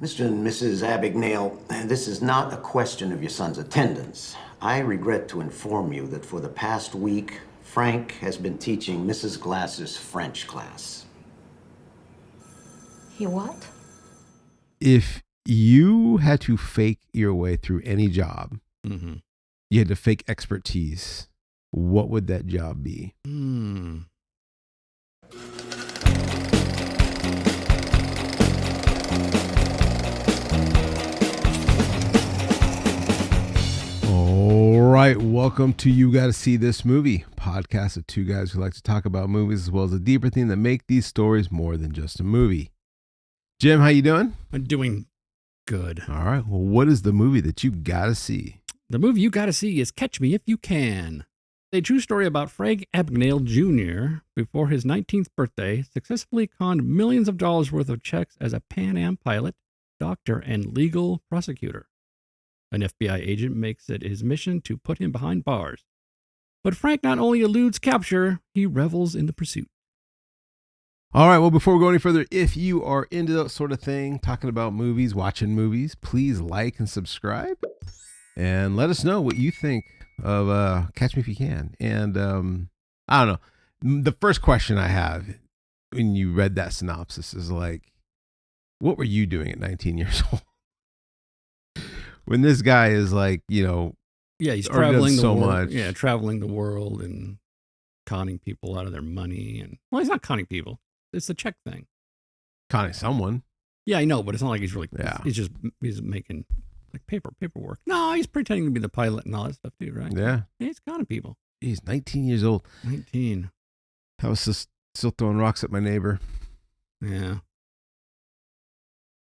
Mr. and Mrs. Abagnale, this is not a question of your son's attendance. I regret to inform you that for the past week, Frank has been teaching Mrs. Glass's French class. He what? If you had to fake your way through any job, you had to fake expertise, what would that job be? All right, welcome to You Gotta See This Movie, podcast of two guys who like to talk about movies as well as the deeper theme that make these stories more than just a movie. Jim, how you doing? I'm doing good. All right, well, what is the movie that you gotta see? The movie you got to see is Catch Me If You Can. A true story about Frank Abagnale Jr. before his 19th birthday successfully conned millions of dollars worth of checks as a Pan Am pilot, doctor, and legal prosecutor. An FBI agent makes it his mission to put him behind bars. But Frank not only eludes capture, he revels in the pursuit. All right, well, before we go any further, if you are into that sort of thing, talking about movies, watching movies, please like and subscribe. And let us know what you think of Catch Me If You Can. And I don't know. The first question I have when you read that synopsis is like, what were you doing at 19 years old? When this guy is like, you know, Yeah, he's already done traveling the so world. much. Yeah, traveling the world and conning people out of their money. And well, he's not conning people. It's the check thing. conning someone. Yeah, I know, but it's not like he's really. Yeah. He's making like paperwork. No, he's pretending to be the pilot and all that stuff too, right? Yeah. He's conning people. He's 19 years old. 19. I was just still throwing rocks at my neighbor. Yeah.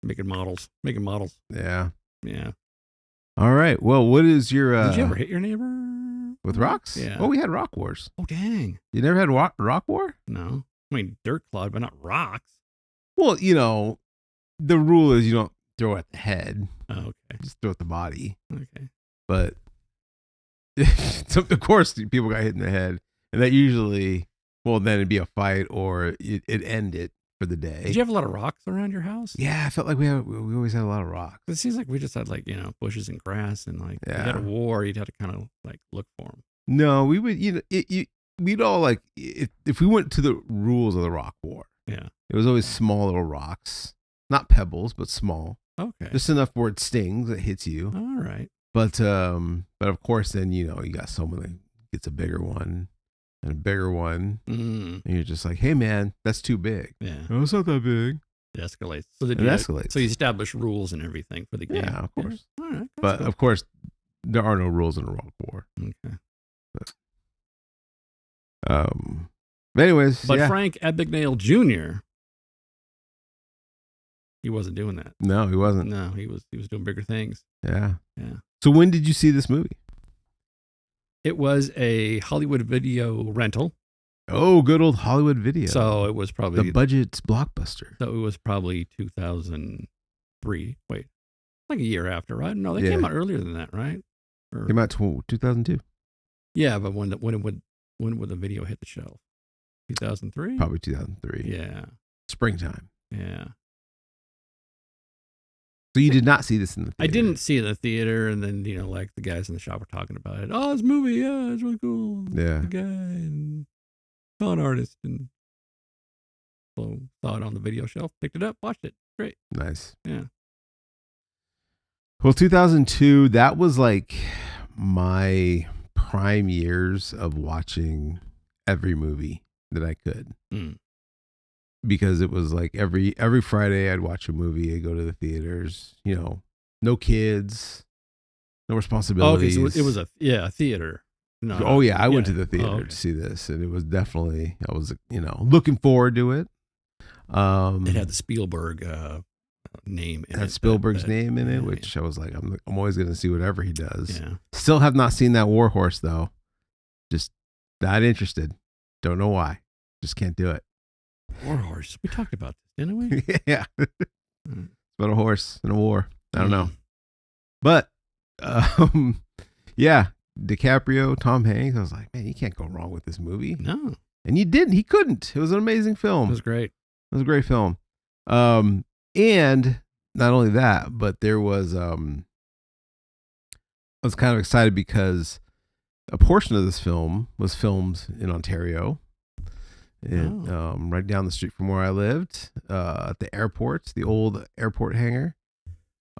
Making models. Yeah. Yeah. All right. Well, what is your Did you ever hit your neighbor with rocks? Yeah. Oh, we had rock wars. Oh, dang. You never had rock war? No. I mean, dirt clod, but not rocks. Well, you know, the rule is you don't throw at the head. Oh, okay. Just throw at the body. Okay. But of course, people got hit in the head, and that usually, well, then it'd be a fight or it'd end it for the day. Did you have a lot of rocks around your house? Yeah, I felt like we always had a lot of rocks. It seems like we just had like, bushes and grass and like, if you had a Yeah. war, you'd have to kind of like look for them. No, we would, we'd all like, if we went to the rules of the rock war, Yeah. it was always small little rocks, not pebbles, but small, Okay. just enough where it stings, it hits you. All right. But of course, then, you got someone that gets a bigger one and a bigger one. Mm. And you're just like, hey, man, that's too big. Yeah. Oh, it's not that big. It escalates. So It escalates. So you establish rules and everything for the game. Yeah, of course. All right. But That's of course, there are no rules in a rock war. cool. Okay. Anyways, But yeah. Frank Abagnale Jr., he wasn't doing that. No, he wasn't. No, he was doing bigger things. Yeah. Yeah. So when did you see this movie? It was a Hollywood video rental. Oh, good old Hollywood Video. So it was probably the budget's blockbuster. 2003. Wait. Like a year after, right? No, they Yeah. came out earlier than that, right? Or, Came out 2002. yeah, but when would the video hit the shelf? 2003? Probably 2003. Yeah. Springtime. Yeah. So you did not see this in the theater? I didn't see it in the theater, and then like the guys in the shop were talking about it. Oh, this movie, yeah, it's really cool. Yeah. The guy and con artist, and so saw it on the video shelf, picked it up, watched it. Great. Nice. Yeah. Well, 2002, that was like my prime years of watching every movie that I could. Mm. Because it was like every Friday I'd watch a movie, I'd go to the theaters, no kids, no responsibilities. Okay, so it was a theater. No. Oh yeah, I went to Yeah. the theater Oh, okay. to see this, and it was definitely, I was, looking forward to it. It had the Spielberg name in had it. Spielberg's name in it, yeah, which I was like, I'm always going to see whatever he does. Yeah. Still have not seen that War Horse though. Just not interested. Don't know why. Just can't do it. War Horse. We talked about this, didn't we? Yeah. Mm. It's about a horse and a war. I don't know. But yeah, DiCaprio, Tom Hanks. I was like, man, you can't go wrong with this movie. No. And you didn't. He couldn't. It was an amazing film. It was great. It was a great film. And not only that, but there was I was kind of excited because a portion of this film was filmed in Ontario, and right down the street from where I lived, at the airport, the old airport hangar.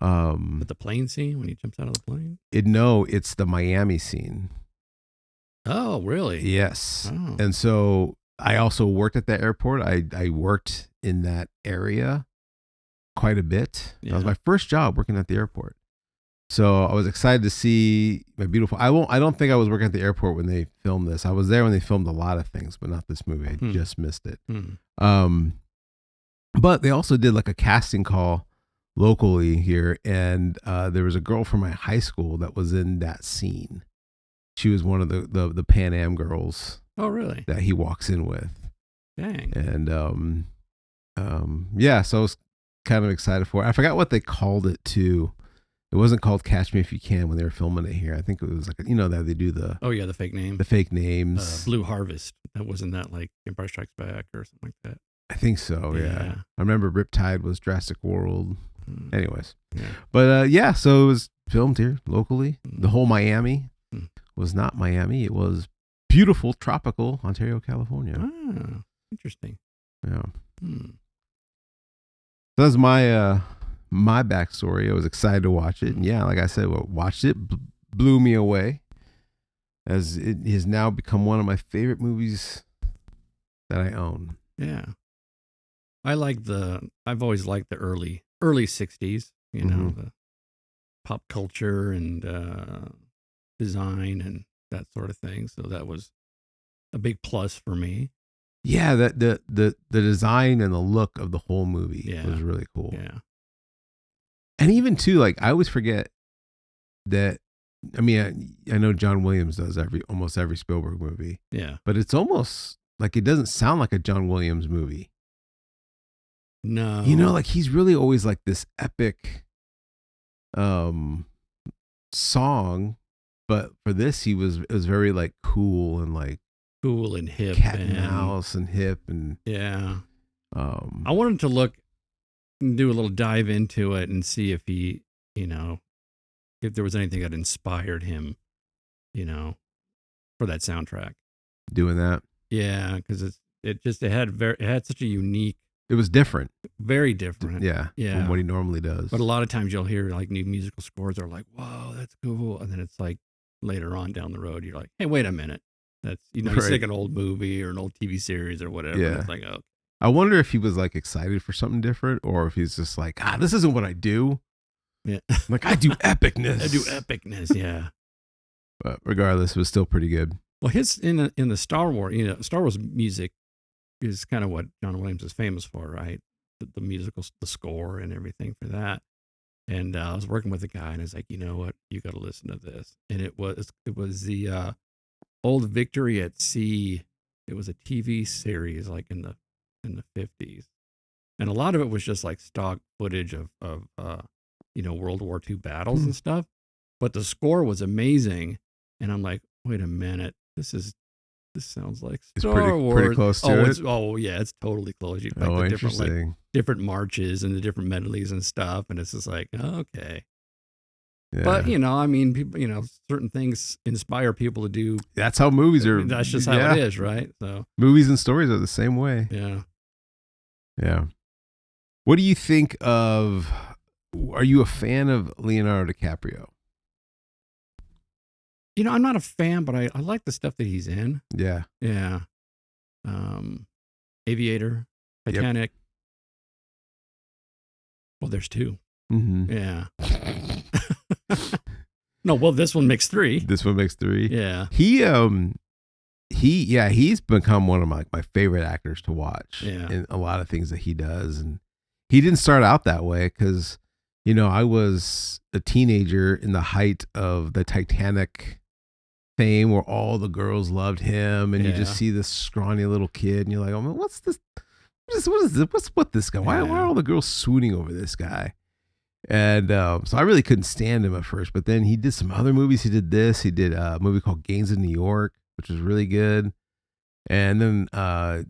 With the plane scene when he jumps out of the plane. It's the Miami scene. Oh, really? Yes. Oh. And so I also worked at that airport. I worked in that area quite a bit. Yeah. That was my first job, working at the airport. So I was excited to see my beautiful. I don't think I was working at the airport when they filmed this. I was there when they filmed a lot of things, but not this movie. I just missed it. But they also did like a casting call locally here, and there was a girl from my high school that was in that scene. She was one of the Pan Am girls. Oh, really? That he walks in with. Dang. And yeah, so I was kind of excited for it. I forgot what they called it too. It wasn't called Catch Me If You Can when they were filming it here. I think it was like, that they do the fake name. The fake names. Blue Harvest. That wasn't that like Empire Strikes Back or something like that. I think so. Yeah. I remember Riptide was Jurassic World. Anyways, but yeah, so it was filmed here locally. The whole Miami was not Miami. It was beautiful, tropical Ontario, California. Ah, interesting. Yeah. So that's my my backstory. I was excited to watch it, and yeah, like I said, watched it, blew me away, as it has now become one of my favorite movies that I own. Yeah, I've always liked the early 60s, the pop culture and design and that sort of thing. So that was a big plus for me. Yeah, that the design and the look of the whole movie was really cool. Yeah. And even too, like, I always forget that. I mean, I know John Williams does almost every Spielberg movie. Yeah. But it's almost like it doesn't sound like a John Williams movie. No. Like he's really always like this epic song, but for this it was very like cool and like cool and hip, cat and mouse and hip and yeah. I wanted to look and do a little dive into it and see if he, if there was anything that inspired him, for that soundtrack. Doing that. Yeah, because it had such a unique. It was different. Very different. Yeah. From what he normally does. But a lot of times you'll hear like new musical scores are like, whoa, that's cool. And then it's like later on down the road, you're like, hey, wait a minute. That's, you take an old movie or an old TV series or whatever. Yeah. And it's like, oh. I wonder if he was like excited for something different or if he's just like, this isn't what I do. Yeah. Like I do epicness. I do epicness. Yeah. But regardless, it was still pretty good. Well, his in the Star Wars, Star Wars music is kind of what John Williams is famous for, right? The musical, the score and everything for that. And I was working with a guy and I was like, you know what? You got to listen to this. And it was the Old Victory at Sea. It was a TV series like in the 50s. And a lot of it was just like stock footage of World War II battles and stuff. But the score was amazing. And I'm like, wait a minute. This sounds like Star Wars. Pretty close to it. It's totally close. You like the different marches and the different medleys and stuff, and it's just like, okay. Yeah. But people, certain things inspire people to do. That's how movies are. That's just how it is, right? So movies and stories are the same way. Yeah. Yeah. What do you think of? Are you a fan of Leonardo DiCaprio? I'm not a fan, but I like the stuff that he's in. Yeah. Yeah. Aviator, Titanic. Yep. Well, there's two. Mm-hmm. Yeah. No, well, this one makes three. This one makes three. Yeah. He's become one of my favorite actors to watch in a lot of things that he does. And he didn't start out that way because, I was a teenager in the height of the Titanic fame where all the girls loved him and you just see this scrawny little kid and you're like, oh man, what's this? What is this? What's with this guy? Why are all the girls swooning over this guy? And so I really couldn't stand him at first, but then he did some other movies. He did this. He did a movie called Gangs of New York, which was really good. And then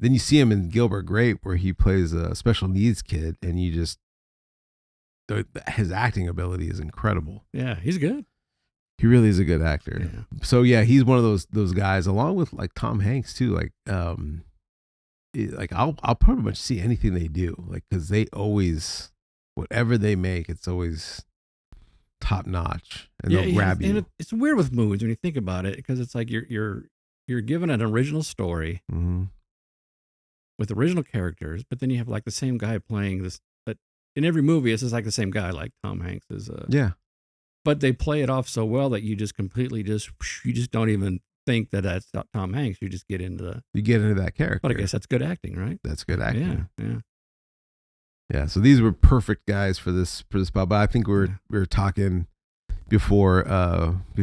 you see him in Gilbert Grape where he plays a special needs kid and you just his acting ability is incredible. Yeah, he's good. He really is a good actor. Yeah. So yeah, he's one of those guys, along with like Tom Hanks too. Like like I'll pretty much see anything they do, like, because they always, whatever they make, it's always top notch, and they'll grab you. And it's weird with movies when you think about it, because it's like you're given an original story with original characters, but then you have like the same guy playing this. But in every movie, it's just like the same guy, like Tom Hanks is. Yeah. But they play it off so well that you just completely you just don't even think that that's not Tom Hanks. You just get into that character. But I guess that's good acting, right? That's good acting. Yeah. Yeah. So these were perfect guys for this spot. But I think we were talking before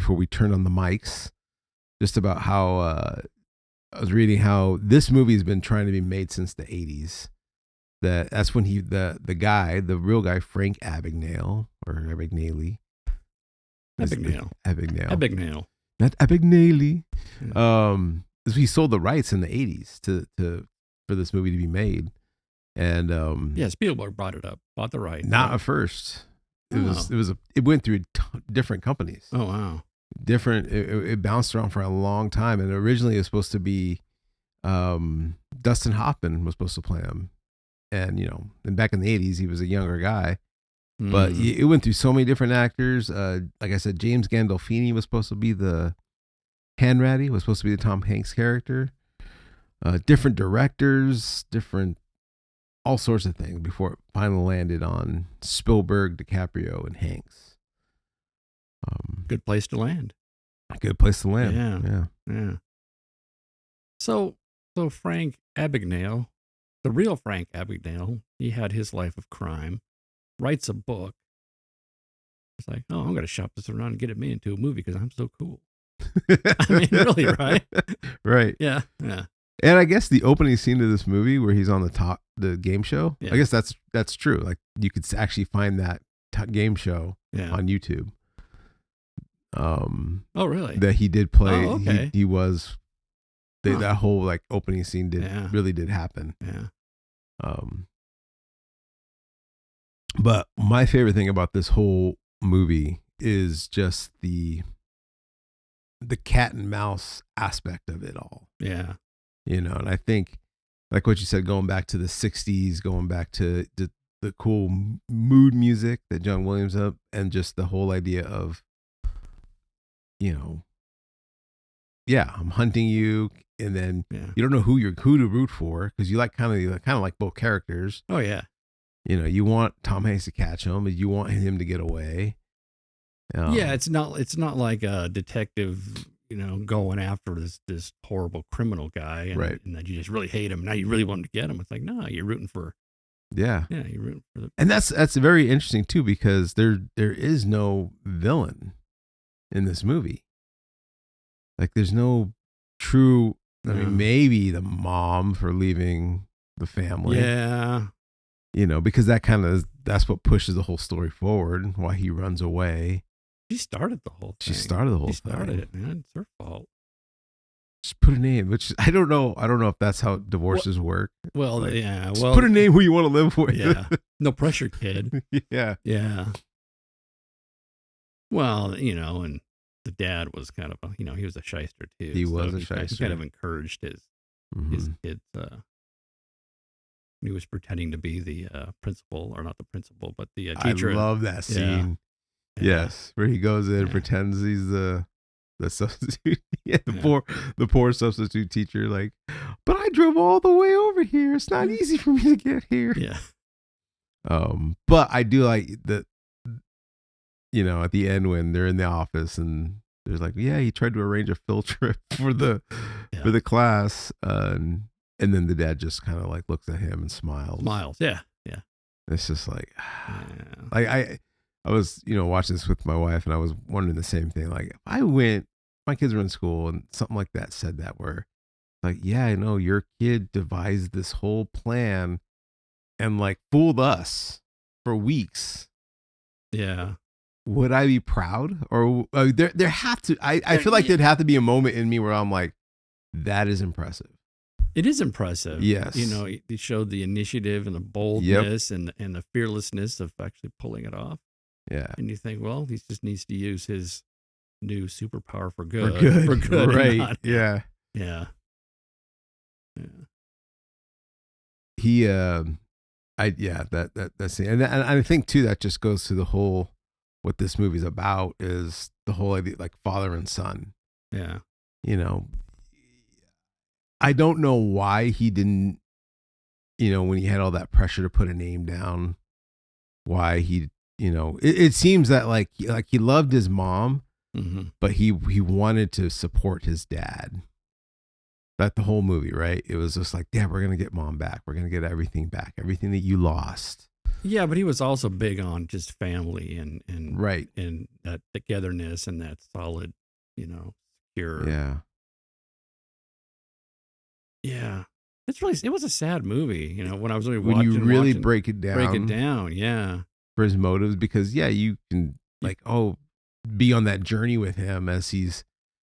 we turned on the mics, just about how I was reading how this movie has been trying to be made since the 80s. That's when the real guy, Frank Abagnale or Abagnale. Abagnale. Not Abagnale. Yeah. He sold the rights in the 80s for this movie to be made. And Spielberg bought the rights. Not at first. It went through different companies. Oh wow. It bounced around for a long time, and originally it was supposed to be Dustin Hoffman was supposed to play him. And and back in the 80s he was a younger guy. But it went through so many different actors. Like I said, James Gandolfini was supposed to be the Hanratty, was supposed to be the Tom Hanks character. Different directors, all sorts of things before it finally landed on Spielberg, DiCaprio, and Hanks. Good place to land. Good place to land. Yeah. So Frank Abagnale, the real Frank Abagnale, he had his life of crime. Writes a book. It's like, oh, I'm going to shop this around and get it made into a movie because I'm so cool. I mean, really, right? Right. Yeah. And I guess the opening scene of this movie where he's on the game show, I guess that's true. Like you could actually find that game show on YouTube. Oh, really? That he did play. Oh, okay. He was that whole like opening scene really did happen. Yeah. But my favorite thing about this whole movie is just the cat and mouse aspect of it all. Yeah. And I think, like what you said, going back to the 60s, going back to the cool mood music that John Williams up, and just the whole idea of, I'm hunting you, and then you don't know who to root for, because you like kind of like both characters. Oh yeah. You want Tom Hanks to catch him, but you want him to get away. It's not like a detective, going after this horrible criminal guy, and that you just really hate him. Now you really want him to get him. It's like, no, you're rooting for. Yeah, you're rooting for and that's very interesting too, because there is no villain in this movie. Like, there's no true. I mean, maybe the mom for leaving the family. Yeah. Because that's what pushes the whole story forward, why he runs away. She started the whole thing. She started the whole thing. She started it, man. It's her fault. Just put a name, which I don't know if that's how divorces work. Well, like, yeah. Just put a name who you want to live with. Yeah. No pressure, kid. Yeah. Yeah. Well, and the dad was kind of he was a shyster too. He was a shyster. He kind of encouraged his kids. He was pretending to be the principal, or not the principal, but the teacher. I love that scene. Yeah. Yes, where he goes in and pretends he's the substitute. The poor substitute teacher. Like, but I drove all the way over here. It's not easy for me to get here. Yeah. But I do like that. At the end when they're in the office and there's like, he tried to arrange a field trip for the class, and then the dad just kind of like looks at him and smiles. Yeah. It's just like, like I was, watching this with my wife, and I was wondering the same thing. Like, if my kids were in school and something like that said that, where like, I know your kid devised this whole plan and like fooled us for weeks. Yeah. Would I be proud? Or there have to, I feel like there'd have to be a moment in me where I'm like, that is impressive. It is impressive. Yes. You know, he showed the initiative and the boldness and the fearlessness of actually pulling it off. Yeah. And you think, well, he just needs to use his new superpower for good. For good. For good. Right. Not, yeah. yeah. Yeah. He, that's the, and I think too, that just goes to the whole, what this movie's about is the whole idea, like father and son, Yeah. you know. I don't know why he didn't, you know, when he had all that pressure to put a name down, why he, you know, it seems that like he loved his mom, Mm-hmm. but he wanted to support his dad. That the whole movie, right? It was just like, yeah, we're going to get mom back. We're going to get everything back. Everything that you lost. Yeah, but he was also big on just family and Right. and that togetherness and that solid, you know, secure. Yeah. Yeah. It was a sad movie, you know, when I was really When watching. you really watching, break it down yeah. for his motives, because yeah, you can like, be on that journey with him as he's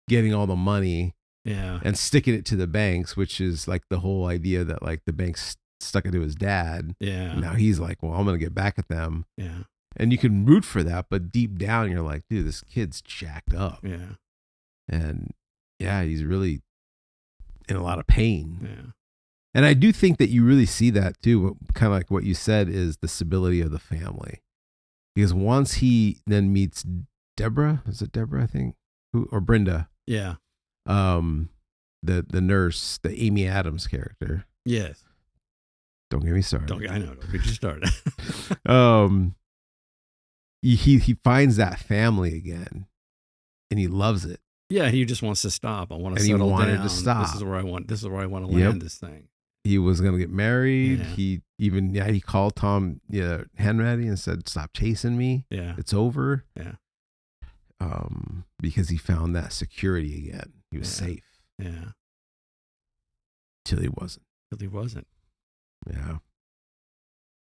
getting all the money Yeah. and sticking it to the banks, which is like the whole idea that like the banks stuck it to his dad. Yeah. Now he's like, well, I'm going to get back at them. Yeah. And you can root for that, but deep down you're like, dude, this kid's jacked up. Yeah. And yeah, he's really in a lot of pain. Yeah. And I do think that you really see that too, kind of like what you said is the stability of the family. Because once he then meets Deborah, is it Deborah, I think? Or Brenda? Yeah. The nurse, the Amy Adams character. Yes. Don't get me started. I know. Don't get you started. He finds that family again and he loves it. Yeah, he just wants to stop. I want to And he settle wanted down. to stop. This is where I want to Yep. land this thing. He was going to get married. Yeah. He called Tom Hanratty and said, stop chasing me. Yeah. It's over. Yeah. Because he found that security again. He was Yeah. safe Yeah. till he wasn't. But he wasn't. Yeah.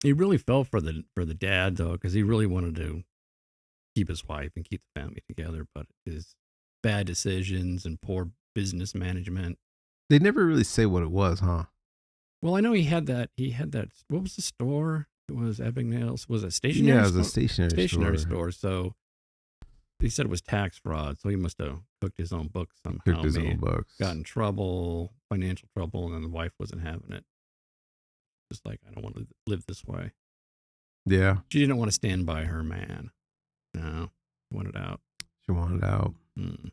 He really felt for the dad though, because he really wanted to keep his wife and keep the family together, but his bad decisions and poor business management. They never really say what it was, huh? Well, I know he had that. What was the store? It was Abagnale's. Was it stationery? Yeah, it was a store? stationery store. So he said it was tax fraud. So he must have cooked his own books somehow. Cooked his own books. Got in trouble, financial trouble, and then the wife wasn't having it. Just like, I don't want to live this way. Yeah. She didn't want to stand by her man. No, she wanted out. She wanted out. Mm.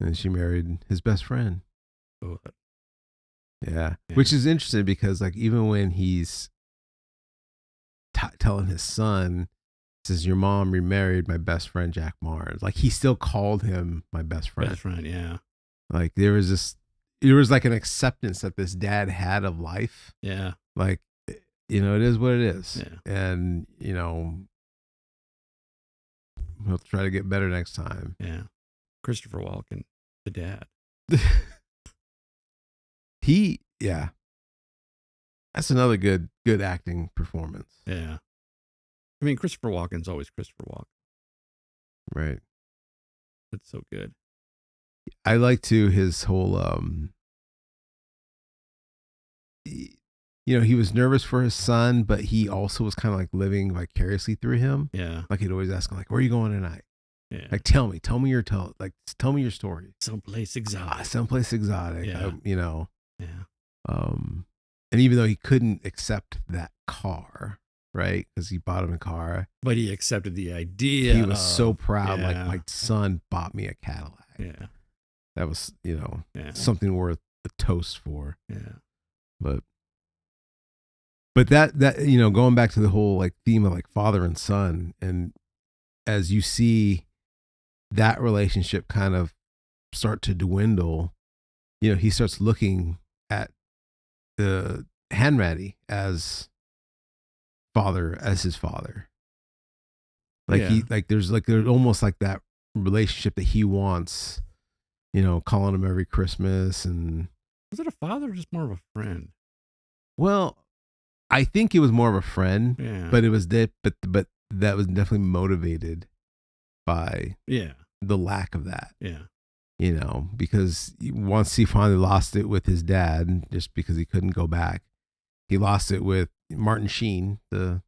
And she married his best friend. Oh, Yeah. Yeah. Which is interesting because like even when he's telling his son, says, your mom remarried my best friend, Jack Mars. Like he still called him my best friend. best friend, yeah. Like there was like an acceptance that this dad had of life. Yeah. Like, you know, it is what it is. Yeah. And, you know, we'll try to get better next time. Yeah. Christopher Walken, the dad. Yeah. That's another good acting performance. Yeah. I mean, Christopher Walken's always Christopher Walken. Right. It's so good. I like to his whole he was nervous for his son, but he also was kind of like living vicariously through him. Yeah. Like he'd always ask him, like, where are you going tonight? Yeah. Like, tell me your story. Someplace exotic. Someplace exotic. Yeah. Yeah. And even though he couldn't accept that car, right? Because he bought him a car. But he accepted the idea. He was so proud. Like, Yeah. my son bought me a Cadillac. Yeah. That was, Yeah. something worth a toast for. Yeah. But that going back to the whole like theme of like father and son, and as you see that relationship kind of start to dwindle, he starts looking at the Hanratty as his father. Like Yeah. there's almost like that relationship that he wants, calling him every Christmas. And Was it a father or just more of a friend? well, I think it was more of a friend, Yeah. but it was but that was definitely motivated by yeah. the lack of that. Yeah. you know, because once he finally lost it with his dad, just because he couldn't go back, he lost it with Martin Sheen. He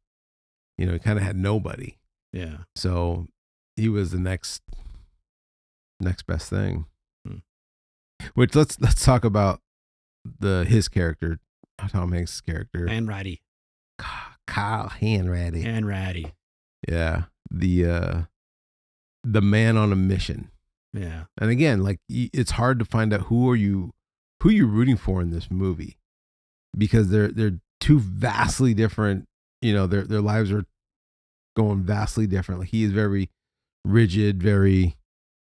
kind of had nobody. Yeah. So he was the next best thing. Which let's talk about his character, Tom Hanks' character, Hanratty. Kyle Hanratty. Hanratty. Yeah, the man on a mission. Yeah. And again, like, it's hard to find out who you're rooting for in this movie, because they're two vastly different. Their lives are going vastly different. Like, he is very rigid, very,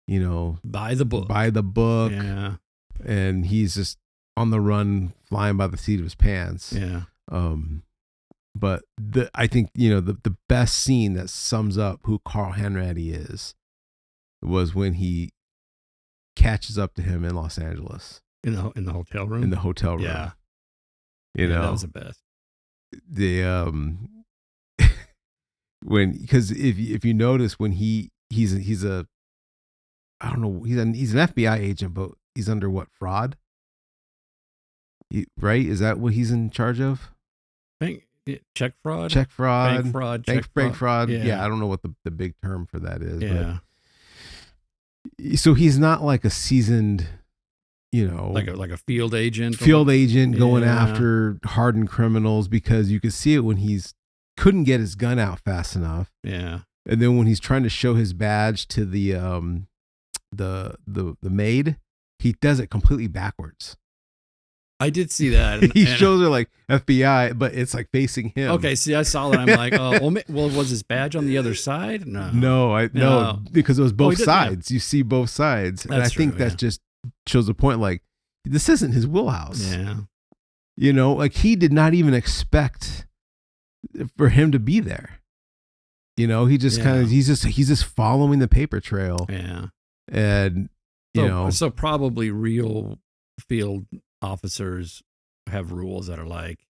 by the book. Yeah. And he's just on the run, flying by the seat of his pants. Yeah. But I think, the best scene that sums up who Carl Hanratty is was when he catches up to him in Los Angeles. In the hotel room? In the hotel room. Yeah. That was the best. Because if you notice, when he's a, I don't know, he's an FBI agent, but he's under what, fraud? Right? Is that what he's in charge of? Check fraud? Check fraud. Bank fraud. Bank fraud. Yeah. Yeah, I don't know what the big term for that is. Yeah. But, so he's not like a seasoned, like a field agent. Going after hardened criminals, because you could see it when couldn't get his gun out fast enough. Yeah. And then when he's trying to show his badge to the maid, he does it completely backwards. I did see that. He shows her like FBI, but it's like facing him. Okay, see, I saw that. I'm like, oh, well, was his badge on the other side? No, because it was both sides. Yeah. You see both sides, and I think that just shows the point. Like, this isn't his wheelhouse. Yeah. Like, he did not even expect for him to be there. He just he's just following the paper trail. Yeah. And so probably real field officers have rules that are like,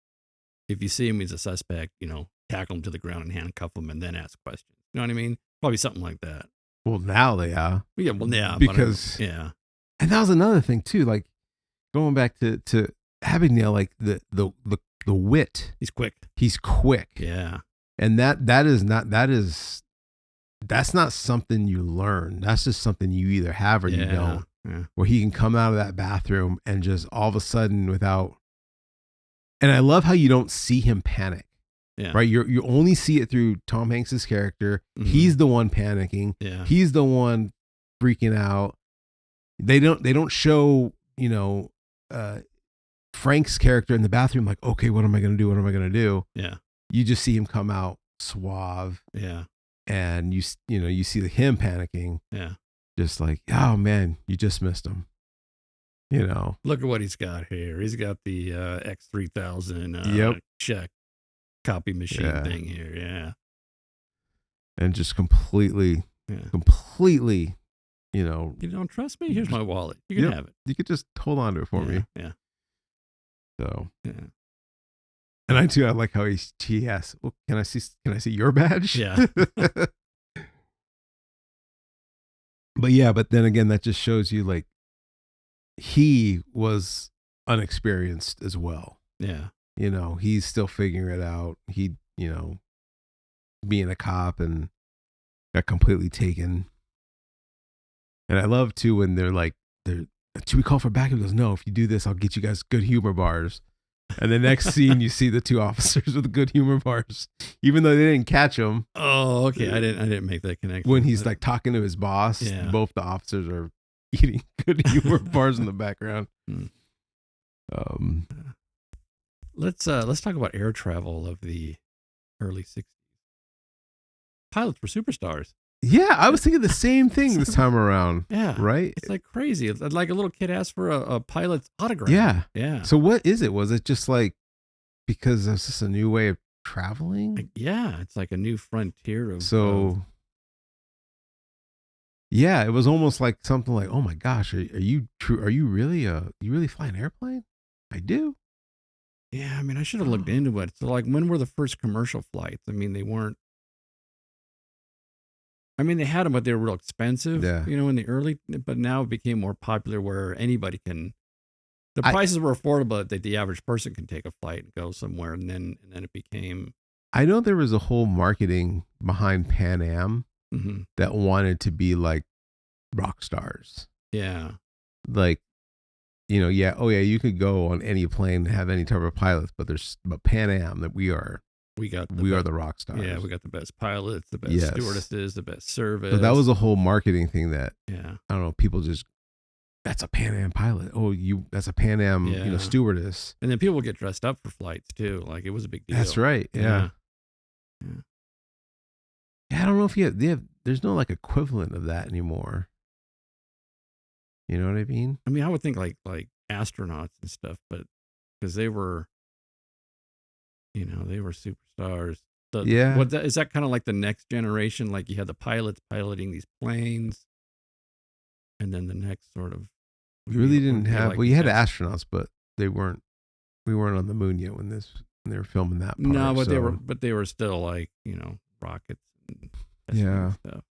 if you see him as a suspect, tackle him to the ground and handcuff him and then ask questions. You know what I mean? Probably something like that. Well, now they are. Yeah, well, yeah. Because yeah. And that was another thing too, like, going back to Abagnale, like the wit. He's quick. Yeah. And that's not something you learn. That's just something you either have or you don't. Yeah. Where he can come out of that bathroom and just all of a sudden and I love how you don't see him panic. Yeah. Right? You only see it through Tom Hanks's character. Mm-hmm. He's the one panicking. Yeah. He's the one freaking out. They don't show, Frank's character in the bathroom like, okay, what am I going to do? What am I going to do? Yeah. You just see him come out suave. Yeah. And you see him panicking. Yeah. Just like, oh man, you just missed him. Look at what he's got here. He's got the X3000 check copy machine thing here. Yeah. And just completely, you don't trust me? Here's my wallet. You can have it. You could just hold on to it for me. Yeah. So. Yeah. And I like how he asks, well, can I see your badge? Yeah. But then again, that just shows you, like, he was unexperienced as well. Yeah. He's still figuring it out. He, being a cop, and got completely taken. And I love too when they're like, should we call for backup? He goes, no, if you do this, I'll get you guys good humor bars. And the next scene, you see the two officers with good humor bars, even though they didn't catch him. Oh, okay. I didn't make that connection. When he's like talking to his boss, both the officers are eating good humor bars in the background. Let's talk about air travel of the early 60s. Pilots were superstars. Yeah, I was thinking the same thing this time around. Yeah. Right? It's like crazy. It's like a little kid asked for a pilot's autograph. Yeah. Yeah. So what is it? Was it just like, because it's just a new way of traveling? Yeah. It's like a new frontier of. So, yeah, it was almost like something like, oh my gosh, are you true? Are you really fly an airplane? I do. Yeah. I mean, I should have looked into it. So like, when were the first commercial flights? I mean, they weren't. I mean, they had them, but they were real expensive, Yeah. in the early, but now it became more popular where anybody can, the prices were affordable that the average person can take a flight and go somewhere. And then it became, I know there was a whole marketing behind Pan Am mhm, that wanted to be like rock stars. yeah, Like, yeah, oh yeah, you could go on any plane and have any type of pilots, but Pan Am that we are we are the rock stars. Yeah, we got the best pilots, the best Yes. stewardesses, the best service. So that was a whole marketing thing that yeah, I don't know. People just, that's a Pan Am pilot. Oh, that's a Pan Am, Yeah. stewardess. and then people would get dressed up for flights too. Like it was a big deal. That's right. Yeah. I don't know if there's no like equivalent of that anymore. You know what I mean? I mean, I would think like astronauts and stuff, but because they were, they were superstars. Yeah. Is that kind of like the next generation? Like you had the pilots piloting these planes, and then the next sort of. You really didn't would be have. like Well, you had the- astronauts, but they weren't. We weren't on the moon yet when they were filming that part. No, but so- they were still like rockets and testing and Yeah. stuff.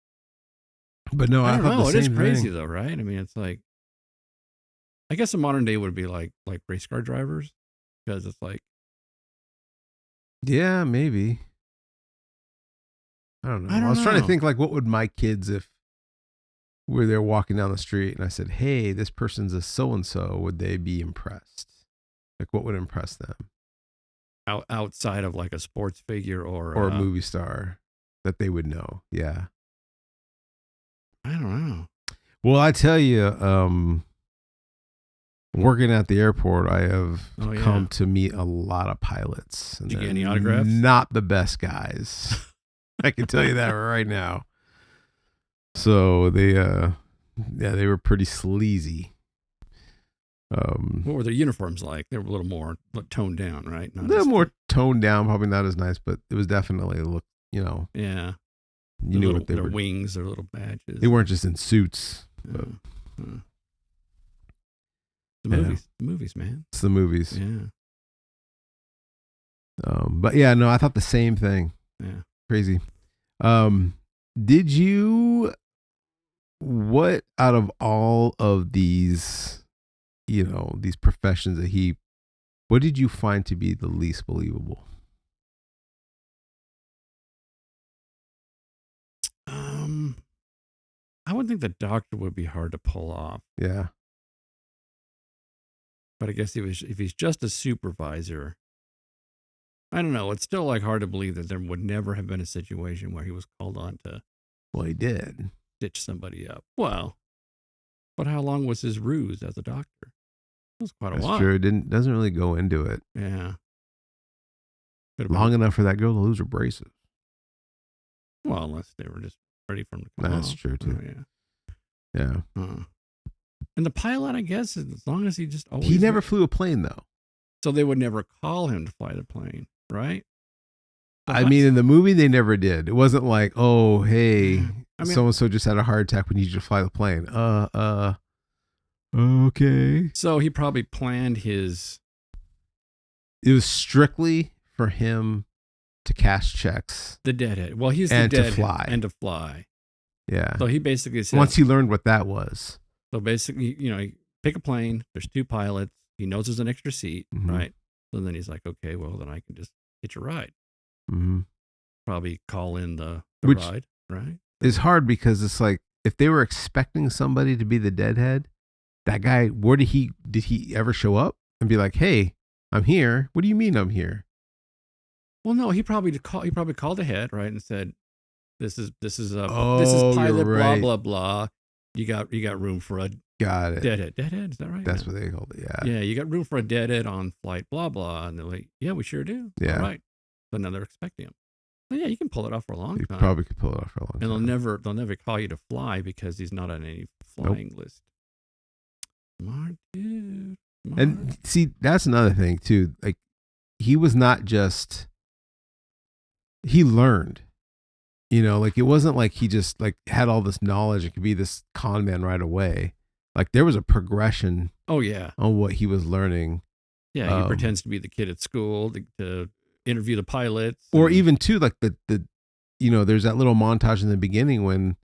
But no, I I don't thought know. the It is same crazy thing. though, right? I mean, it's like, I guess the modern day would be like race car drivers, because it's like, Yeah, maybe. I don't know. I don't was trying to know. think like, what would my kids, if we're there walking down the street and I said, "Hey, this person's a so and so," would they be impressed? Like, what would impress them? outside of like a sports figure or Or a movie star that they would know? Yeah. I don't know. Well, I tell you, working at the airport, I have Oh, yeah. come to meet a lot of pilots. And Did you get they're any autographs? Not the best guys. I can tell you that right now. So they were pretty sleazy. What were their uniforms like? They were a little more toned down, right? A Not little as- more toned down, probably not as nice, but it was definitely Yeah. you Their knew little- what they their were. wings, their little badges. They weren't just in suits. Yeah. But Yeah. The Yeah. movies, man. it's the movies. Yeah. But yeah, no, I thought the same thing. Yeah. Crazy. Did you, what out of all of these, these professions that what did you find to be the least believable? I would think the doctor would be hard to pull off, Yeah. but I guess if he's just a supervisor, I don't know. It's still like hard to believe that there would never have been a situation where he was called on to Well, he did. stitch somebody up. Well, but how long was his ruse as a doctor? It was quite a That's while. true. It doesn't really go into it. Yeah. Could've Long been- enough for that girl to lose her braces. Well, unless they were just ready for him to come That's off. true, too. Oh, yeah. Yeah. And the pilot, I guess, as long as he just always. He never flew a plane though. So they would never call him to fly the plane, right? I mean, in the movie, they never did. It wasn't like, oh, hey, I mean- so and so just had a heart attack. We need you to fly the plane. Okay. So he probably planned his. It was strictly for him to cash checks. The deadhead. Well, he's And the to deadhead. fly. And to fly. Yeah. So he basically said. Once he learned what that was. So basically, you pick a plane. There's two pilots. He knows there's an extra seat, Mhm. right? So then he's like, okay, well, then I can just hitch a ride. Mm-hmm. Probably call in the Which- ride, right? It's hard because it's like, if they were expecting somebody to be the deadhead, that guy, where did he ever show up and be like, hey, I'm here? What do you mean I'm here? Well, no, he probably called ahead, right, and said, "This is Oh, pilot you're right. blah blah blah. You got room for a Got it. deadhead. Is that right? That's Yeah. what they called it. Yeah. Yeah, you got room for a deadhead on flight blah blah." And they're like, "Yeah, we sure do." Yeah. All right. So now they're expecting him. Well, yeah, you can pull it off for a long You time. probably could pull it off for a long and time. they'll never call you to fly because he's not on any flying list. Smart dude. Smart. And see, that's another thing too. Like, he was not just, he learned, like it wasn't like he just like had all this knowledge and could be this con man right away. Like, there was a progression Oh yeah. on what he was learning, Yeah, he Um, pretends to be the kid at school to interview the pilots. or and- even too, like the there's that little montage in the beginning when,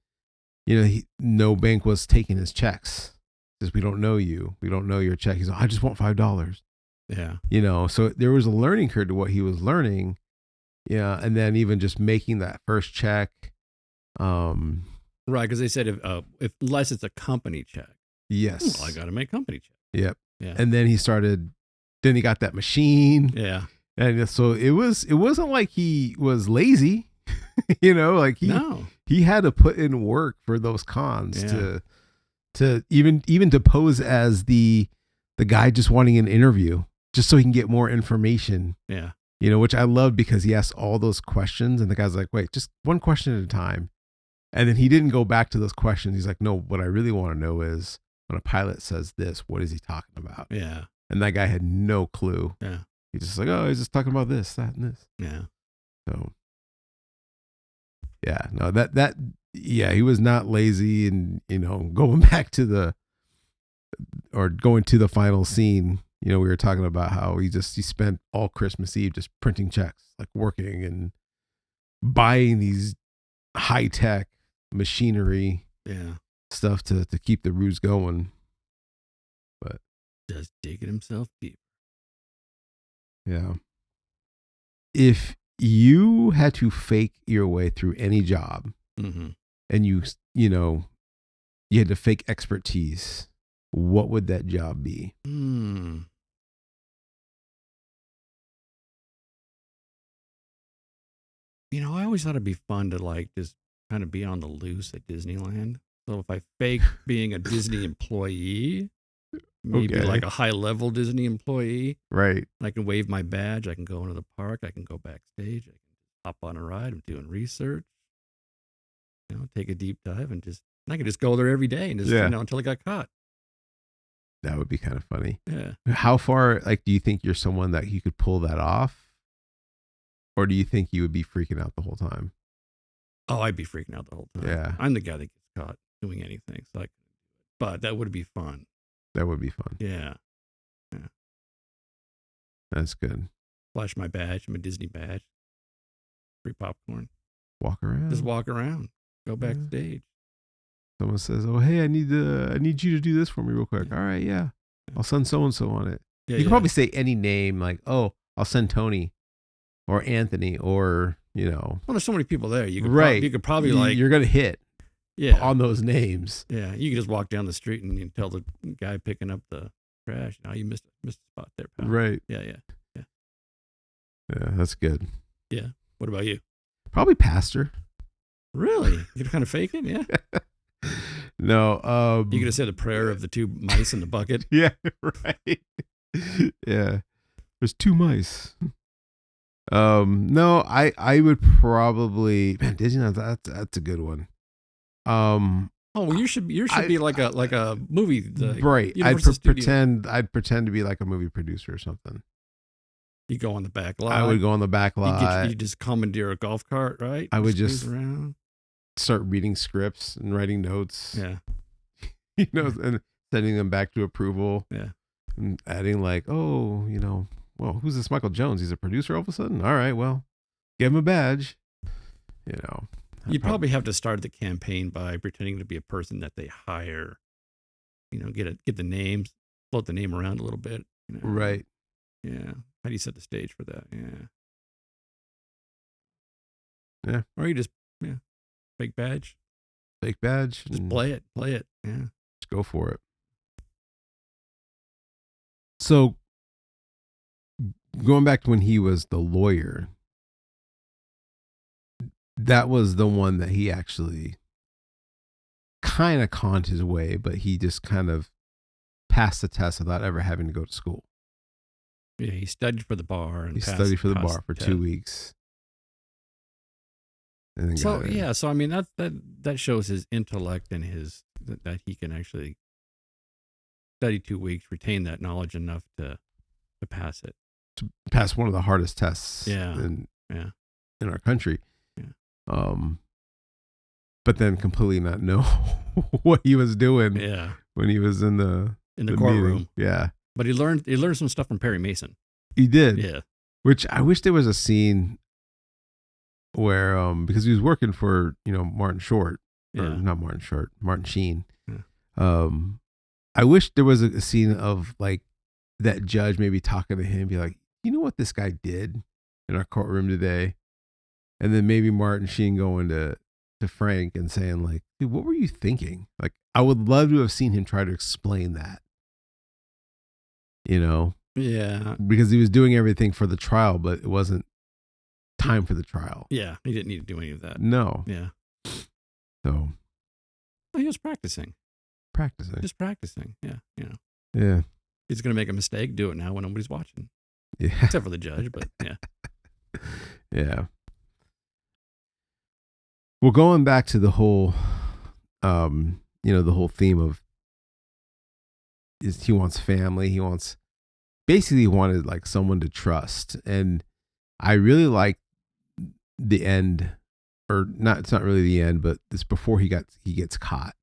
no bank was taking his checks. Says, we don't know you. We don't know your check. He's like, I just want $5. Yeah. So there was a learning curve to what he was learning. Yeah. And then even just making that first check. Right. Because they said unless it's a company check. Yes. Well, I got to make company check. Yep. Yeah. And then he got that machine. Yeah. And so it wasn't like he was lazy, like he had to put in work for those cons to even to pose as the guy just wanting an interview just so he can get more information. Yeah. Which I loved because he asked all those questions and the guy's like, wait, just one question at a time. And then he didn't go back to those questions. He's like, no, what I really want to know is when a pilot says this, what is he talking about? Yeah. And that guy had no clue. Yeah. He's just like, oh, he's just talking about this, that, and this. Yeah. So, yeah, no, he was not lazy and, going back to going to the final scene. We were talking about how he spent all Christmas Eve just printing checks, like working and buying these high tech machinery stuff to keep the ruse going. But just digging himself deep. Yeah. If you had to fake your way through any job and you had to fake expertise, what would that job be? I always thought it'd be fun to just kind of be on the loose at Disneyland. So if I fake being a Disney employee, maybe like a high level Disney employee, right? I can wave my badge. I can go into the park. I can go backstage. I can hop on a ride. I'm doing research. Take a deep dive and I can just go there every day and just until I got caught. That would be kind of funny. Yeah. How far, do you think you're someone that you could pull that off? Or do you think you would be freaking out the whole time? Oh, I'd be freaking out the whole time. Yeah. I'm the guy that gets caught doing anything. But that would be fun. That would be fun. Yeah. Yeah. That's good. Flash my badge, my Disney badge. Free popcorn. Walk around. Just walk around. Go backstage. Someone says, "Oh, hey, I need you to do this for me real quick." All right, yeah. I'll send so and so on it. Yeah, you can probably say any name, like, "Oh, I'll send Tony or Anthony or, Well, there's so many people there. You could probably you're going to hit on those names. Yeah, you can just walk down the street and you tell the guy picking up the trash, you missed a spot there, pal. Right. Yeah, that's good. Yeah. What about you? Probably pastor. Really? You could kind of fake it? Yeah. No. You could have said a prayer of the two mice in the bucket. Yeah, right. Yeah. There's 2 mice. No, I would probably, man, Disneyland, that's a good one. You should be like a movie, right? I'd pretend to be like a movie producer or something. You go on the back lot. I would go on the back lot. You just commandeer a golf cart, right? I would just start reading scripts and writing notes. Yeah. And sending them back to approval. Yeah. And adding well, who's this Michael Jones? He's a producer all of a sudden? All right, well, give him a badge. You'd probably have to start the campaign by pretending to be a person that they hire. Get the names, float the name around a little bit. Right. Yeah. How do you set the stage for that? Yeah. Yeah. Or you just fake badge. Fake badge. Just play it. Yeah. Just go for it. So going back to when he was the lawyer, that was the one that he actually kind of conned his way, but he just kind of passed the test without ever having to go to school. Yeah, he studied for the bar. He studied for the bar for 2 weeks. And then so I mean that shows his intellect and that he can actually study 2 weeks, retain that knowledge enough to pass it. To pass one of the hardest tests in our country. Yeah. But then completely not know what he was doing when he was in the courtroom. Meeting. Yeah. But he learned some stuff from Perry Mason. He did. Yeah. Which I wish there was a scene where because he was working for Martin Short or Yeah. not Martin Short, Martin Sheen. Yeah. I wish there was a scene of like that judge maybe talking to him, be like, you know what this guy did in our courtroom today, and then maybe Martin Sheen going to Frank and saying like, dude, what were you thinking? Like, I would love to have seen him try to explain that, Yeah. because he was doing everything for the trial, but it wasn't time for the trial. Yeah. He didn't need to do any of that. No. Yeah. So Well, he was practicing. practicing. Just practicing. Yeah. Yeah. He's going to make a mistake. Do it now when nobody's watching. Yeah. Except for the judge, but yeah. Yeah. Well, going back to the whole, the whole theme of is he wants family. He wanted like someone to trust. And I really like the end, or not, it's not really the end, but it's before he gets caught,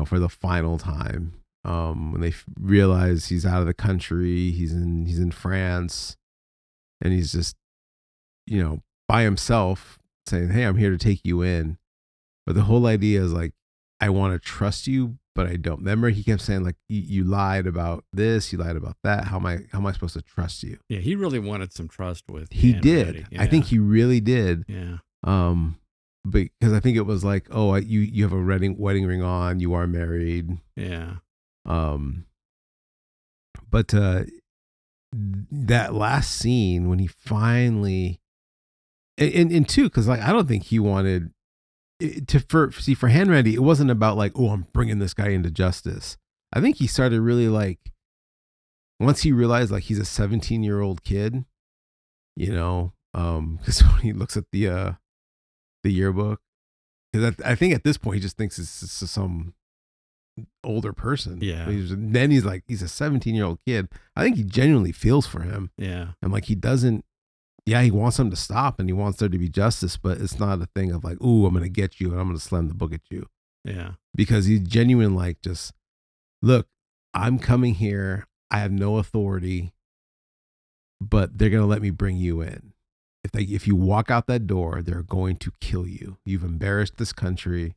for the final time. When they realize he's out of the country, he's in France, and he's just, by himself saying, hey, I'm here to take you in. But the whole idea is like, I want to trust you, but I don't. Remember, he kept saying like, you lied about this, you lied about that. How am I supposed to trust you? Yeah. He really wanted some trust with. He Anne did. Reddy. I think he really did. Yeah. Because I think it was like, oh, you have a wedding ring on, you are married. Yeah. But that last scene when he finally, and two, because like I don't think he wanted for Hanratty, it wasn't about like, oh, I'm bringing this guy into justice. I think he started really like, once he realized like he's a 17-year-old kid, because when he looks at the yearbook, because I think at this point he just thinks it's just some older person. Yeah. Then he's like, he's a 17-year-old kid. I think he genuinely feels for him. Yeah. And like, he wants him to stop and he wants there to be justice, but it's not a thing of like, ooh, I'm going to get you and I'm going to slam the book at you. Yeah. Because he's genuine, like, just look, I'm coming here. I have no authority, but they're going to let me bring you in. If you walk out that door, they're going to kill you. You've embarrassed this country.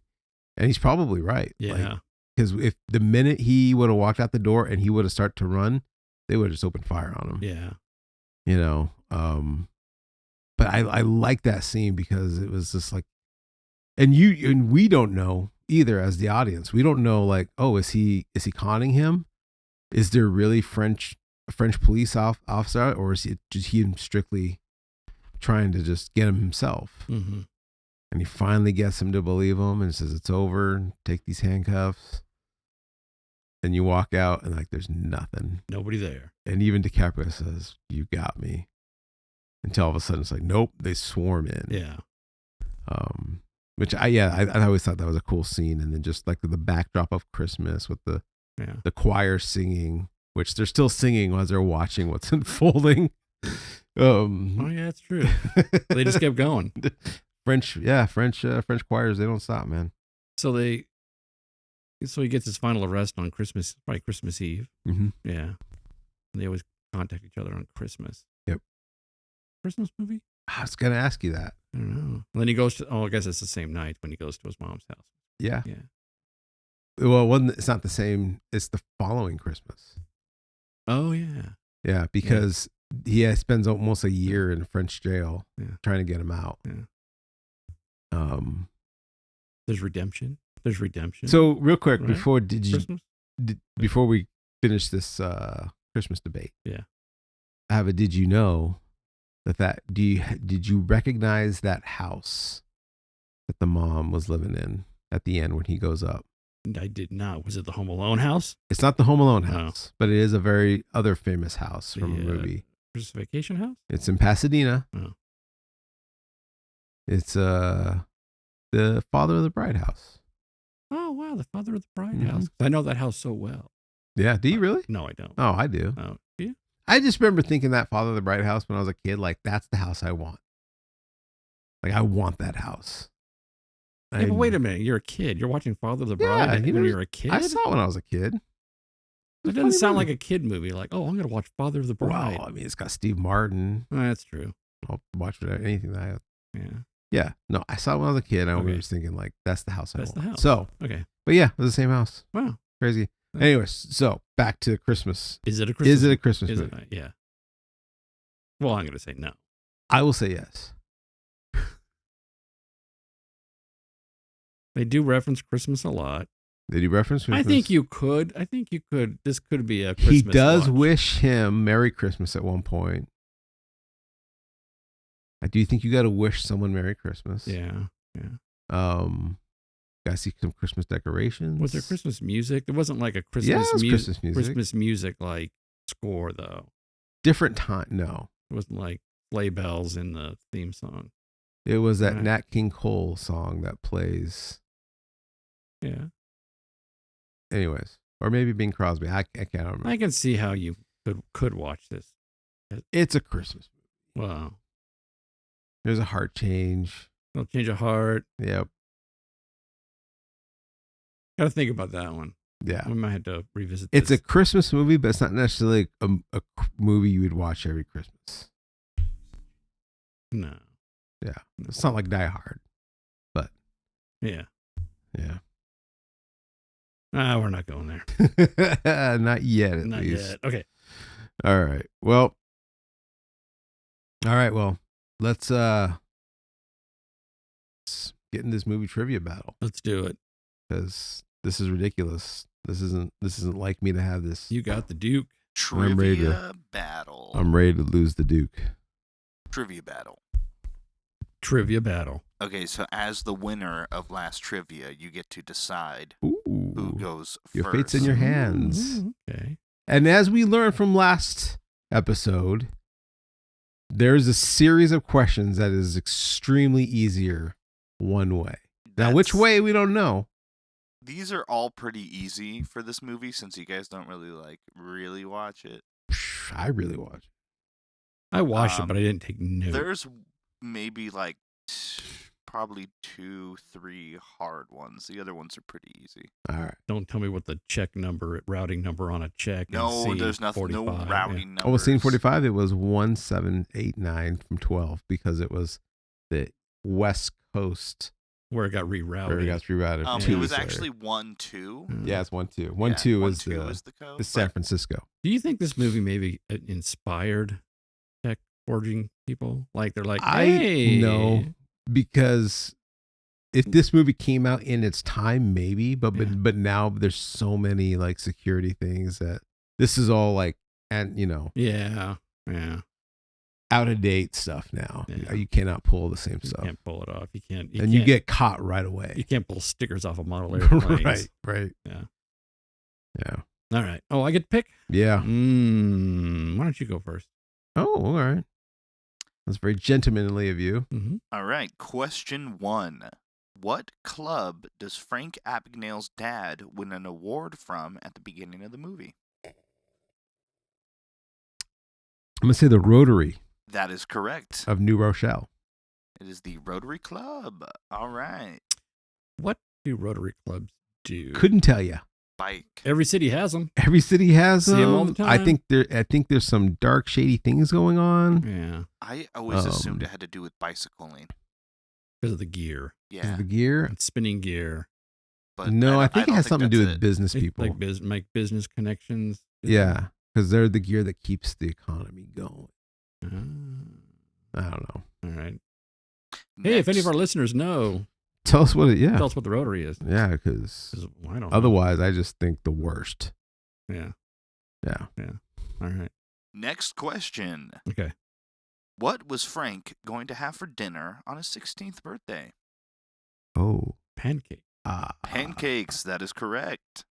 And he's probably right. Yeah. Because if the minute he would have walked out the door and he would have started to run, they would have just opened fire on him. Yeah. But I like that scene because it was just like, and we don't know either as the audience. We don't know like, oh, is he conning him? Is there really a French police officer, or is he strictly trying to just get him himself? Mm-hmm. And he finally gets him to believe him and says, it's over. Take these handcuffs. And you walk out and like, there's nothing. Nobody there. And even DiCaprio says, you got me. Until all of a sudden it's like, nope, they swarm in. Yeah. Which I always thought that was a cool scene. And then just like the backdrop of Christmas with the choir singing, which they're still singing as they're watching what's unfolding. Oh yeah, that's true. They just kept going. French choirs, they don't stop, man. So he gets his final arrest on Christmas Eve. Mm-hmm. Yeah. And they always contact each other on Christmas. Yep. Christmas movie? I was going to ask you that. I don't know. And then he goes to, I guess it's the same night when he goes to his mom's house. Yeah. Yeah. Well, it's not the same. It's the following Christmas. Oh, yeah. Yeah, because he spends almost a year in French jail trying to get him out. Yeah. There's redemption. So real quick, Right? before we finish this Christmas debate, I have a did you know did you recognize that house that the mom was living in at the end when he goes up? I did not. Was it the Home Alone house? It's not the Home Alone house, but it is a very other famous house from a movie. Christmas Vacation house? It's in Pasadena. Oh. It's the Father of the Bride house. Oh, wow. The Father of the Bride house. I know that house so well. Yeah. Do you really? No, I don't. Oh, I do. Oh, yeah. I just remember thinking that Father of the Bride house when I was a kid, like, that's the house I want. Like, I want that house. Yeah, but wait a minute. You're a kid. You're watching Father of the Bride when you're a kid? I saw it when I was a kid. It doesn't sound like a kid movie. Like, oh, I'm going to watch Father of the Bride. Well, I mean, it's got Steve Martin. Oh, that's true. I'll watch anything that Yeah. Yeah. No, I saw it when I was a kid. And I Okay. was thinking like, that's the house That's I the want. house. So, Okay. but yeah, it was the same house. Wow. Crazy. Yeah. Anyways, so back to Christmas. Is it a Christmas? Is it a Christmas Is movie? it? Yeah. Well, I'm going to say no. I will say yes. They do reference Christmas a lot. Did he reference Christmas? I think you could. This could be a Christmas He does watch. wish him Merry Christmas at one point. I do think you got to wish someone Merry Christmas. Yeah. Got to see some Christmas decorations. Was there Christmas music? There wasn't like a Christmas, Yeah, it was Christmas music. Christmas music like score though. Different time. No, It wasn't like sleigh bells in the theme song. it was that Right. Nat King Cole song that plays. Yeah. Anyways, or maybe Bing Crosby. I can't remember. I can see how you could watch this. It's a Christmas movie. Wow. There's a heart change. It'll change a heart. Yep. Got to think about that one. Yeah. We might have to revisit It's a this. Christmas movie, but it's not necessarily a movie you would watch every Christmas. No. Yeah. It's not like Die Hard. Yeah. Yeah. We're not going there. Not yet, at Not least. yet. Okay. All right. Well, let's get in this movie trivia battle Let's do it. because this is ridiculous. This isn't like me to have this. You got the Duke. I'm ready to- Trivia battle. I'm ready to lose the Duke. Trivia battle. Trivia battle. Okay, so as the winner of last trivia, you get to decide Ooh. who goes Your first. fate's in your hands. Ooh, okay. And as we learned from last episode, there's a series of questions that is extremely easier one way. Now, which That's- way, we don't know. These are all pretty easy for this movie since you guys don't really watch it. I really watch. I watched it, Um, but I didn't take notes. There's maybe probably 2-3 hard ones. The other ones are pretty easy. All right. Don't tell me what the routing number on a check. in No, scene there's nothing. No 45, yeah. routing numbers. Oh, well, scene 45, it was 1789 from 12 because it was the West Coast Where it got rerouted. where it got rerouted. It 2 was weeks later. actually 1-2. Yeah, it's 1-2. 1-2 is the code. the San Francisco. Do you think this movie maybe inspired check forging people? Like they're like, hey. I know because if this movie came out in its time, maybe, but Yeah. but now there's so many like security things that this is all like Yeah. out of date stuff now. Yeah. You cannot pull the same You stuff, can't pull it off. You can't. and you get caught right away. You can't pull stickers off of model airplanes. right. Yeah. Yeah. All right. Oh, I get to pick. Yeah. Why don't you go first? Oh, all right. That's very gentlemanly of you. Mm-hmm. All right, question 1. What club does Frank Abagnale's dad win an award from at the beginning of the movie? I'm gonna say the Rotary That is correct. of New Rochelle. It is the Rotary Club. All right. What do Rotary clubs do? Couldn't tell you. Bike. Every city has them. Every city has See 'em all them. the I time. think there's some dark, shady things going on. Yeah, I always assumed Um, it had to do with bicycling. because of the gear, Yeah. The gear. and spinning gear, But No, I think it don't has something to do that's with it. business They, people. like make business connections. Yeah, because they're the gear that keeps the economy going. Ah, I don't know. all right. Hey, if any of our Next- listeners know, Tell us what it. Yeah, tell us what the Rotary is. yeah. Because 'Cause I don't know. otherwise, I just think the worst. Yeah. Yeah. All right. Next question. Okay. What was Frank going to have for dinner on his 16th birthday? Oh. Pancake. Pancakes. That is correct.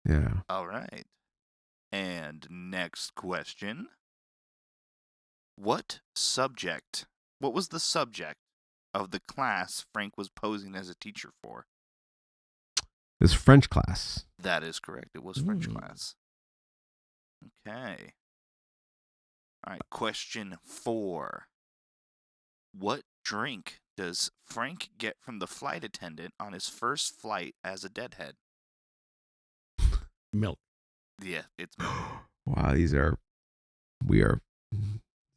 Yeah. All right. And next question. What was the subject of the class Frank was posing as a teacher for? It's French class. That is correct. It was French Ooh. class. Okay. All right. Question 4. What drink does Frank get from the flight attendant on his first flight as a deadhead? Milk. Yeah, it's milk. Wow, this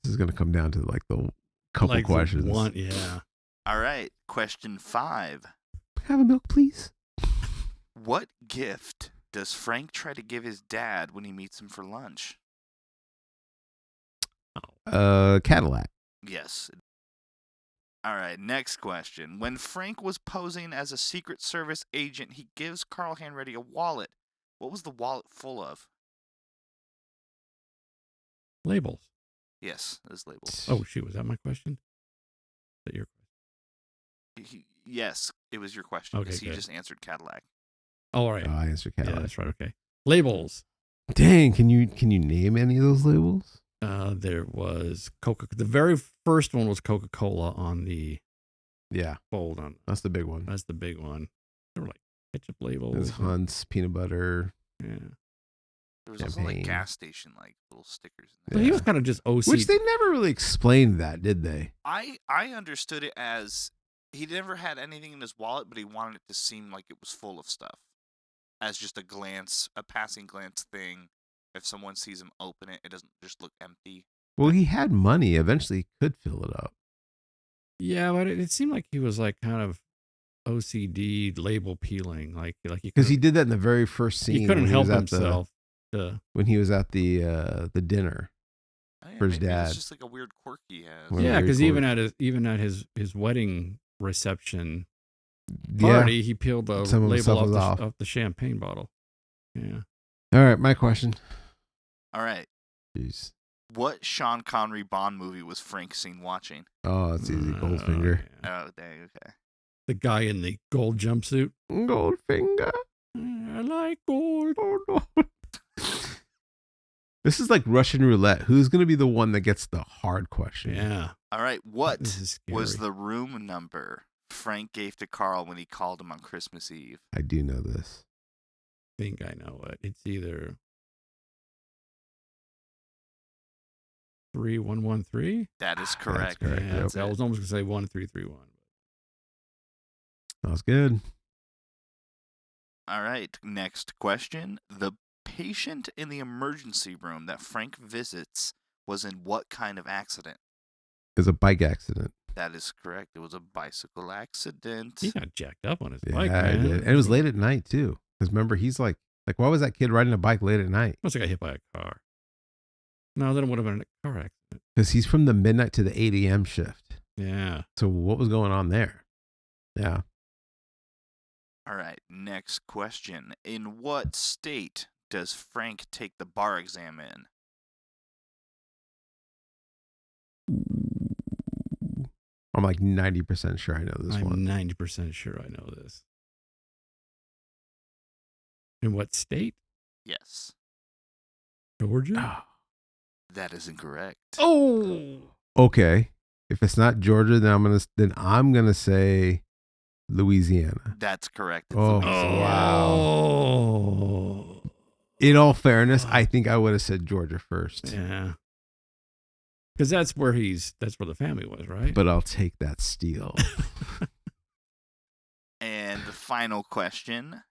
is going to come down to like the couple Like the questions. One, yeah. All right, question 5. Have a milk, please. What gift does Frank try to give his dad when he meets him for lunch? Cadillac. Yes. All right, next question. When Frank was posing as a Secret Service agent, he gives Carl Hanratty a wallet. What was the wallet full of? Labels. Yes, this label. Oh, shoot. Was that my question? Is that your question? Yes, it was your question. Okay, because he good. just answered Cadillac. Oh, all right. I answered Yeah, Cadillac. that's right. Okay. Labels. Dang, can you name any of those labels? There was Coca. The very first one was Coca-Cola on the Yeah, fold. On that's the big one. That's the big one. There were like ketchup There's labels. Hunt's peanut butter. Yeah. There was also Champagne. like gas station like little stickers. So he was kind of just OC. Which they never really explained that, did they? I understood it as he never had anything in his wallet, but he wanted it to seem like it was full of stuff, as just a passing glance thing. If someone sees him open it, it doesn't just look empty. Well, he had money. Eventually, he could fill it up. Yeah, but it seemed like he was like kind of OCD label peeling, like he Because he couldn't- did that in the very first scene. he couldn't when help was at himself. when he was at the dinner. Oh, yeah, For his maybe dad. It's just like a weird quirk he has. Well, Yeah, very because cool. even at his wedding reception Yeah. party, he peeled the Some of the label stuff was off. off the champagne bottle. Yeah. All right, my question. All right. Jeez. What Sean Connery Bond movie was Frank seen watching? Oh, that's easy. Oh, Goldfinger. yeah. Oh, dang. Okay. The guy in the gold jumpsuit. Goldfinger. I like gold. Oh no. This is like Russian roulette. Who's going to be the one that gets the hard question? Yeah. All right. What This is was scary. the room number Frank gave to Carl when he called him on Christmas Eve? I do know this. I think I know it. It's either 3113. That is correct. correct. Yeah, Yep. I was almost gonna say 1331. That was good. All right. Next question. The patient in the emergency room that Frank visits was in what kind of accident? It was a bike accident. That is correct. It was a bicycle accident. He got jacked up on his Yeah, bike, I man. did. And it was late at night too. Because remember, he's like, why was that kid riding a bike late at night? Must have got hit by a car. No, then it would have been a car accident. Because he's from the midnight to the 8 a.m. shift. Yeah. So what was going on there? Yeah. All right. Next question. In what state does Frank take the bar exam in? I'm like 90% sure I know this I'm one. 90% sure I know this. In what state? Yes. Georgia? That is incorrect. Oh. Okay. If it's not Georgia, then I'm gonna say Louisiana. That's correct. It's Oh, Louisiana. wow. Oh. In all fairness, I think I would have said Georgia first. Yeah. Because that's where the family was, right? But I'll take that steal. And the final question.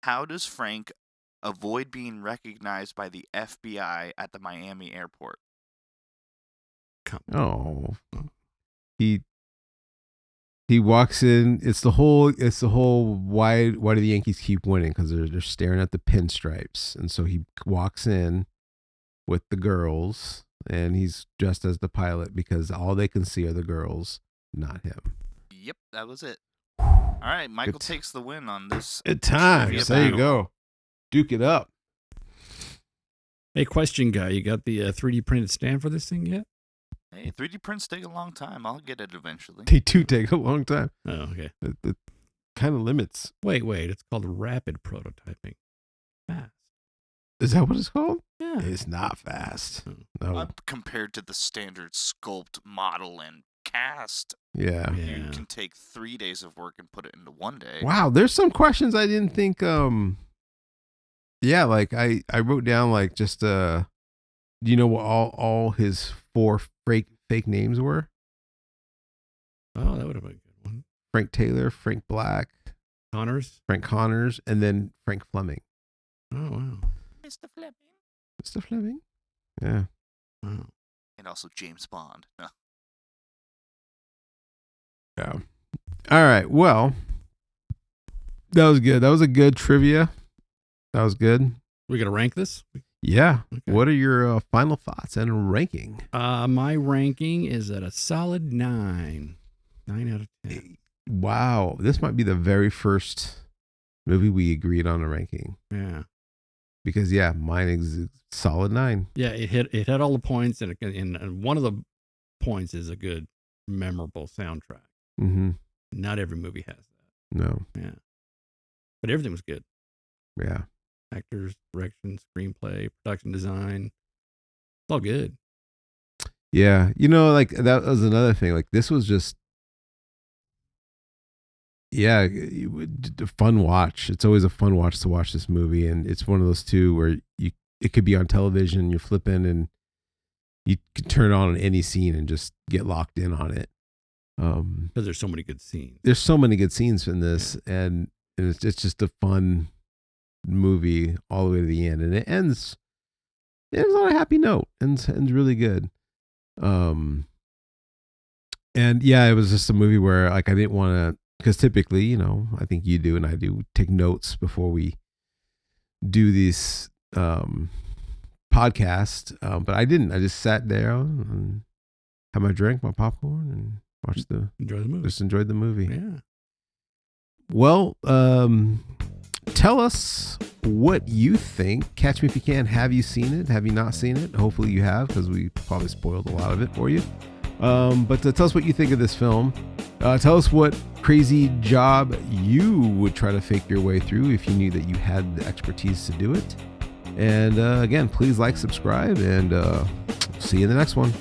How does Frank avoid being recognized by the FBI at the Miami airport? Oh. He walks in. It's the whole why do the Yankees keep winning? Because they're staring at the pinstripes. And so he walks in with the girls and he's dressed as the pilot because all they can see are the girls, not him. Yep, that was it. All right, Michael takes the win on this. Good trivia times. There you battle. go. Duke it up. Hey, question guy, you got the 3D printed stand for this thing yet? Hey, 3D prints take a long time. I'll get it eventually. They do take a long time. Oh, okay. It kind of limits. Wait. It's called rapid prototyping. Fast. Is that what it's called? Yeah. It's not fast. Oh. No. Compared to the standard sculpt, model, and cast, Yeah. you Yeah. can take 3 days of work and put it into 1 day. Wow. There's some questions I didn't think. Yeah. Like I wrote down like just do you know what all his 4 fake names were? Oh, that would have been a good one. Frank Taylor, Frank Black, Connors. Frank Connors, and then Frank Fleming. Oh, wow. Mr. Fleming. Mr. Fleming. Yeah. Wow. And also James Bond. No. Yeah. All right. Well, that was good. That was a good trivia. That was good. We got to rank this? Yeah. Okay. What are your final thoughts and ranking? My ranking is at a solid 9. 9 out of 10. Wow. This might be the very first movie we agreed on a ranking. Yeah. Because, yeah, mine is solid 9. Yeah, it had all the points, and one of the points is a good, memorable soundtrack. Mm-hmm. Not every movie has that. No. Yeah. But everything was good. Yeah. Actors, direction, screenplay, production design. It's all good. Yeah. You know, like that was another thing. Like this was just, yeah, a fun watch. It's always a fun watch to watch this movie. And it's one of those two where it could be on television, you're flipping and you can turn on any scene and just get locked in on it. Because there's so many good scenes. There's so many good scenes in this, and it's just a fun movie all the way to the end, and it ends on a happy note. Ends really good. And yeah, it was just a movie where like I didn't want to, because typically, you know, I think you do and I do take notes before we do these podcast, but I didn't. I just sat there and had my drink, my popcorn, and watched Enjoy the movie. just enjoyed the movie. Yeah. Well, tell us what you think. Catch Me If You Can. Have you seen it? Have you not seen it? Hopefully you have, because we probably spoiled a lot of it for you. But tell us what you think of this film. Tell us what crazy job you would try to fake your way through if you knew that you had the expertise to do it. And again, please like, subscribe, and see you in the next one.